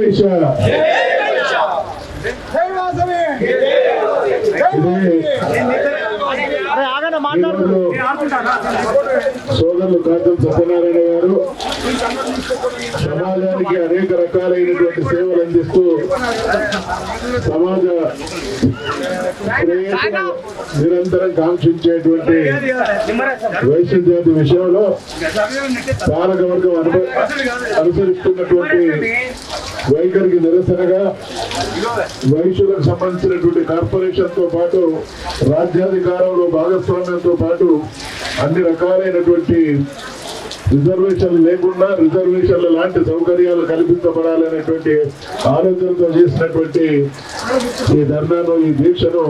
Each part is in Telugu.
వైశ్య సోదరులు కాంతం సత్యనారాయణ గారు సమాజానికి అనేక రకాలైనటువంటి సేవలు అందిస్తూ సమాజ నిరంతరం కాంక్షించేటువంటి వైశ్య జాతి విషయంలో పాలకవర్గం అనుసరిస్తున్నటువంటి వైఖరికి నిరసనగా వైశ్యులకు సంబంధించినటువంటి కార్పొరేషన్ తో పాటు రాజ్యాధికారంలో భాగస్వామ్యంతో పాటు అన్ని రకాలైనటువంటి రిజర్వేషన్లు లేకుండా రిజర్వేషన్ల లాంటి సౌకర్యాలు కల్పించబడాలనేటువంటి ఆలోచనతో చేసినటువంటి ఈ ధర్నాను, ఈ దీక్షను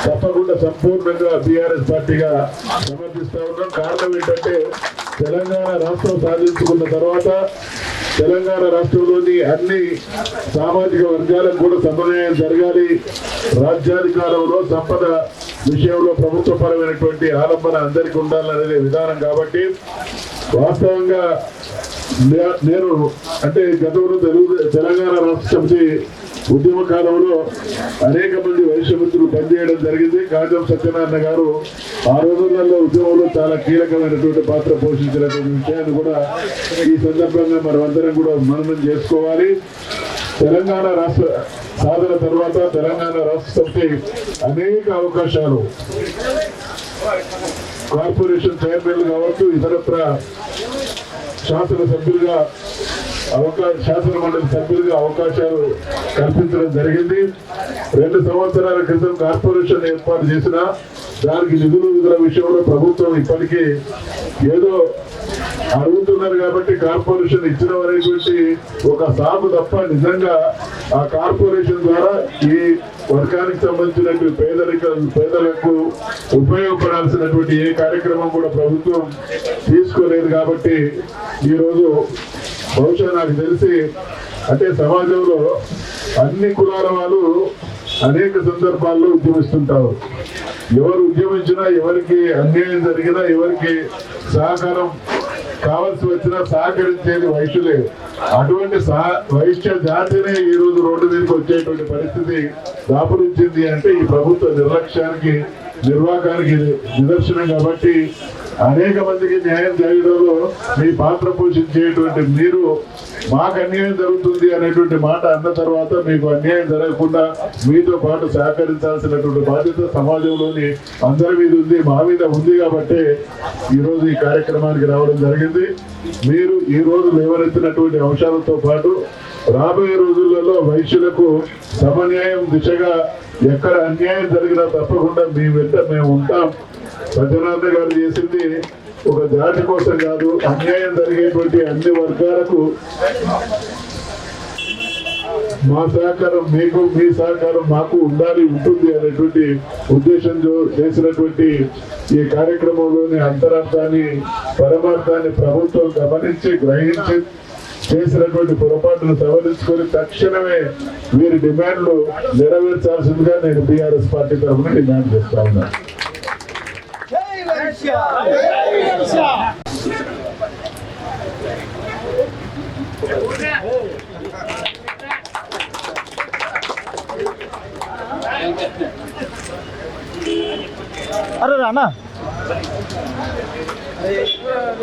తప్పకుండా సంపూర్ణంగా బీఆర్ఎస్ పార్టీగా సమర్థిస్తా ఉన్నాం. కారణం ఏంటంటే తెలంగాణ రాష్ట్రం సాధించుకున్న తర్వాత తెలంగాణ రాష్ట్రంలోని అన్ని సామాజిక వర్గాలకు కూడా సమన్వయం జరగాలి. రాజ్యాధికారంలో సంపద విషయంలో ప్రభుత్వపరమైనటువంటి ఆలంబన అందరికీ ఉండాలనే విధానం. కాబట్టి వాస్తవంగా నేను అంటే గతంలో తెలంగాణ రాష్ట్ర సమితి ఉద్యమ కాలంలో అనేక మంది వైశ్య మిత్రులు పనిచేయడం జరిగింది. కాజం సత్యనారాయణ గారు ఆ రోజులలో ఉద్యమంలో చాలా కీలకమైనటువంటి పాత్ర పోషించినటువంటి విషయాన్ని కూడా ఈ సందర్భంగా మనమందరం కూడా మననం చేసుకోవాలి. తెలంగాణ రాష్ట్ర సాధన తర్వాత తెలంగాణ రాష్ట్ర సమితి అనేక అవకాశాలు కార్పొరేషన్ చైర్మన్లు కావచ్చు, ఇతరత్ర శాసనసభ్యులుగా శాసన మండలి సభ్యులుగా అవకాశాలు కల్పించడం జరిగింది. 2 సంవత్సరాల క్రితం కార్పొరేషన్ ఏర్పాటు చేసిన దానికి నిధుల విషయంలో ప్రభుత్వం ఇప్పటికీ ఏదో అడుగుతున్నారు కాబట్టి కార్పొరేషన్ ఇచ్చిన అనేటువంటి ఒక సాగు తప్ప నిజంగా ఆ కార్పొరేషన్ ద్వారా ఈ వర్గానికి సంబంధించినటువంటి పేదలకు ఉపయోగపడాల్సినటువంటి ఏ కార్యక్రమం కూడా ప్రభుత్వం తీసుకోలేదు. కాబట్టి ఈరోజు బహుశా నాకు తెలిసి అంటే సమాజంలో అన్ని కులాల వాళ్ళు అనేక సందర్భాల్లో ఉద్యమిస్తుంటారు. ఎవరు ఉద్యమించినా, ఎవరికి అన్యాయం జరిగినా, ఎవరికి సహకారం కావాల్సి వచ్చినా సహకరించేది వైశ్యులే. అటువంటి వైశ్య జాతినే ఈ రోజు రోడ్డు మీదకి వచ్చేటువంటి పరిస్థితి దాపురించింది అంటే ఈ ప్రభుత్వ నిర్లక్ష్యానికి, నిర్వాకానికి నిదర్శనం. కాబట్టి అనేక మందికి న్యాయం జరగడంలో మీ పాత్ర పోషించేటువంటి మీరు మాకు అన్యాయం జరుగుతుంది అనేటువంటి మాట అన్న తర్వాత మీకు అన్యాయం జరగకుండా మీతో పాటు సహకరించాల్సినటువంటి బాధ్యత సమాజంలోని అందరి మీద ఉంది, మా మీద ఉంది. కాబట్టి ఈరోజు ఈ కార్యక్రమానికి రావడం జరిగింది. మీరు ఈ రోజు లేవనెత్తినటువంటి అంశాలతో పాటు రాబోయే రోజులలో వైశ్యులకు సమన్యాయం దిశగా ఎక్కడ అన్యాయం జరిగినా తప్పకుండా మీ వెంట మేము ఉంటాం. సత్యనారాయణ గారు చేసింది ఒక జాతి కోసం కాదు, అన్యాయం జరిగేటువంటి అన్ని వర్గాలకు మా సహకారం మీకు, మీ సహకారం మాకు ఉండాలి, ఉంటుంది అనేటువంటి ఉద్దేశంతో చేసినటువంటి ఈ కార్యక్రమంలోని అంతరార్థాన్ని, పరమార్థాన్ని ప్రభుత్వం గమనించి గ్రహించి చేసినటువంటి పొరపాటును సవరించుకొని తక్షణమే వీరి డిమాండ్లు నెరవేర్చాల్సిందిగా నేను బీఆర్ఎస్ పార్టీ తరఫున డిమాండ్ చేస్తా ఉన్నాను. अरे राणा